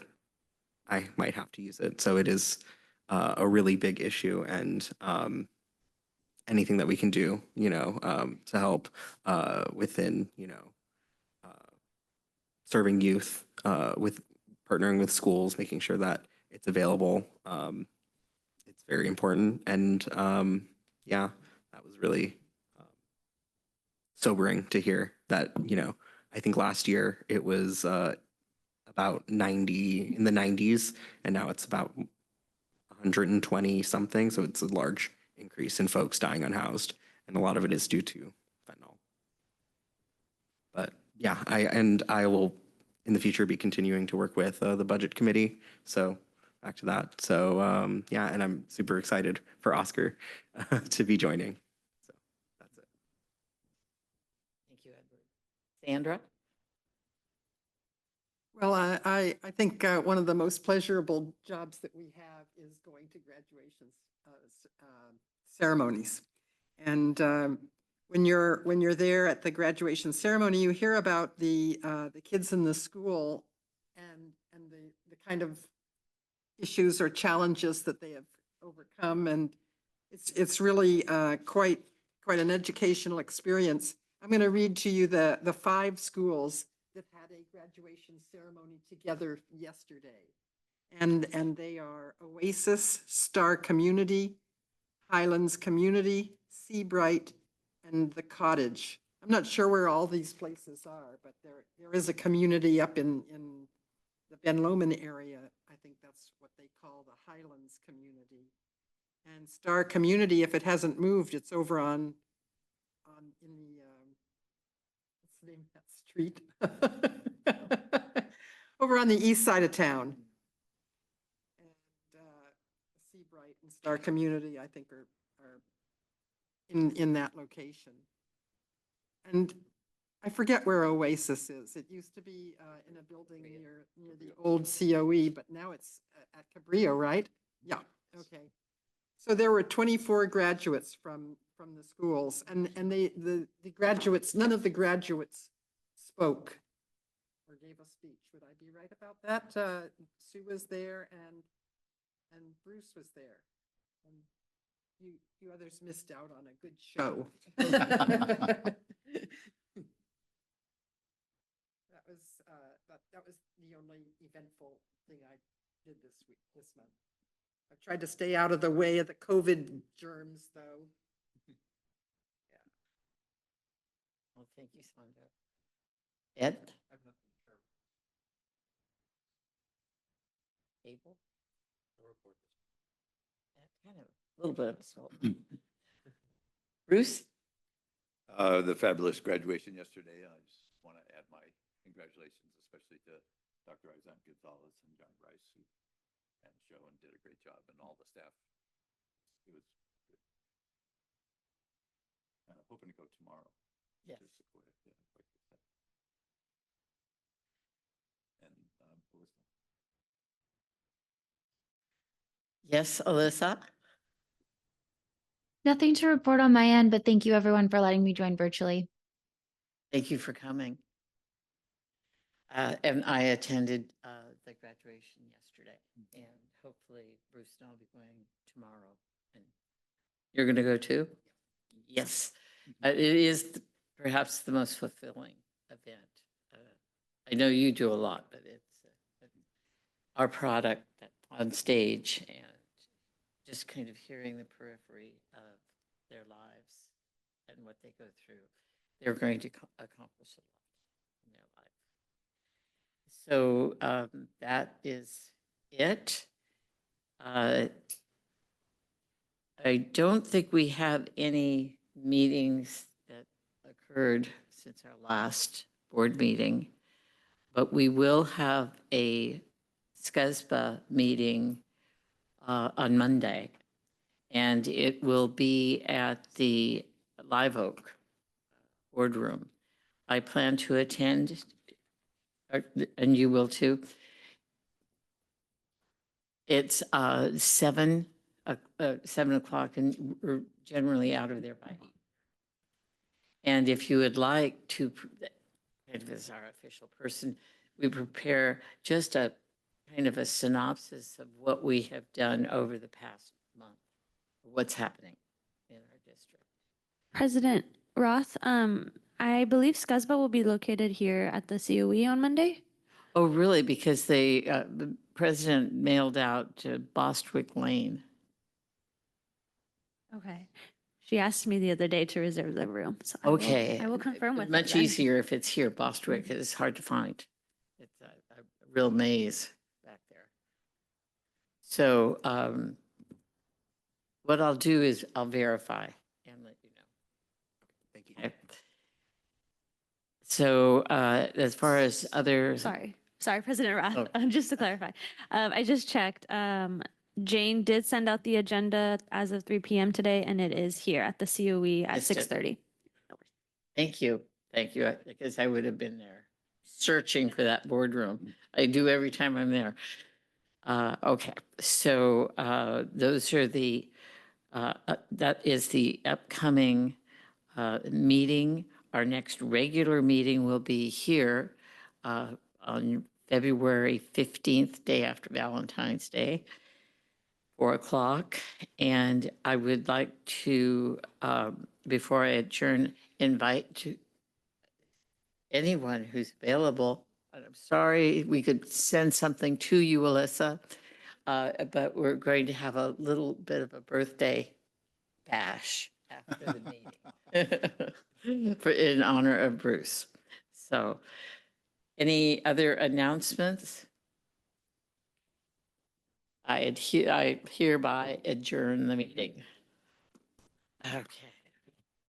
I might have to use it. So it is a really big issue, and anything that we can do, to help within, serving youth, with partnering with schools, making sure that it's available. It's very important. And that was really sobering to hear that, I think last year it was about 90 in the 90s, and now it's about 120 something. So it's a large increase in folks dying unhoused, and a lot of it is due to fentanyl. But yeah, I will in the future be continuing to work with the budget committee. So back to that. So and I'm super excited for Oscar to be joining. So that's it. Thank you, Edward. Sandra? Well, I think one of the most pleasurable jobs that we have is going to graduation ceremonies. And when you're there at the graduation ceremony, you hear about the kids in the school and the kind of issues or challenges that they have overcome, and it's really quite an educational experience. I'm going to read to you the 5 schools that had a graduation ceremony together yesterday. And they are Oasis, Star Community, Highlands Community, Seabright, and the Cottage. I'm not sure where all these places are, but there is a community up in the Ben Lomond area. I think that's what they call the Highlands Community. And Star Community, if it hasn't moved, it's over in the, what's the name of that street? Over on the east side of town. And Seabright and Star Community, I think, are in that location. And I forget where Oasis is. It used to be in a building near the old COE, but now it's at Cabrillo, right? Yeah, okay. So there were 24 graduates from the schools, and the graduates, none of the graduates spoke or gave a speech. Would I be right about that? Sue was there and Bruce was there. And you others missed out on a good show. That was the only eventful thing I did this month. I tried to stay out of the way of the COVID germs, though. Yeah. Well, thank you, Sandra. Ed? Abel? Kind of a little bit of a slow. Bruce? The fabulous graduation yesterday. I just want to add my congratulations, especially to Dr. Izan Gonzalez and John Bryce, who ran the show and did a great job, and all the staff. It was good. And I'm hoping to go tomorrow. Yes. To support it. Yeah, quite good. And Alyssa. Yes, Alyssa? Nothing to report on my end, but thank you everyone for letting me join virtually. Thank you for coming. And I attended the graduation yesterday, and hopefully Bruce and I'll be going tomorrow. And you're going to go too? Yes. It is perhaps the most fulfilling event. I know you do a lot, but it's our product on stage and just kind of hearing the periphery of their lives and what they go through. They're going to accomplish a lot in their life. So that is it. I don't think we have any meetings that occurred since our last board meeting, but we will have a SCUSPA meeting on Monday, and it will be at the Live Oak boardroom. I plan to attend, and you will too. It's 7 o'clock, and we're generally out of there by 8. And if you would like to, kind of as our official person, we prepare just a kind of a synopsis of what we have done over the past month, what's happening in our district. President Roth, I believe SCUSBA will be located here at the COE on Monday. Oh, really? Because the president mailed out to Bostwick Lane. Okay. She asked me the other day to reserve the room. So Okay. I will confirm with her Much then. easier if it's here. Bostwick is hard to find. It's a real maze back there. So what I'll do is I'll verify and let you know. Thank you. Okay. So as far as other. Sorry, President Roth, Oh. just to clarify. I just checked. Jane did send out the agenda as of 3 p.m. today, and it is here at the COE at Missed it. 6:30. Thank you. Thank you. Because I would have been there searching for that boardroom. I do every time I'm there. Okay, so those are the, that is the upcoming meeting. Our next regular meeting will be here on February 15th, day after Valentine's Day, 4 o'clock. And I would like to, before I adjourn, invite to anyone who's available. And I'm sorry, we could send something to you, Alyssa, but we're going to have a little bit of a birthday bash after the meeting for, in honor of Bruce. So any other announcements? I hereby adjourn the meeting. Okay.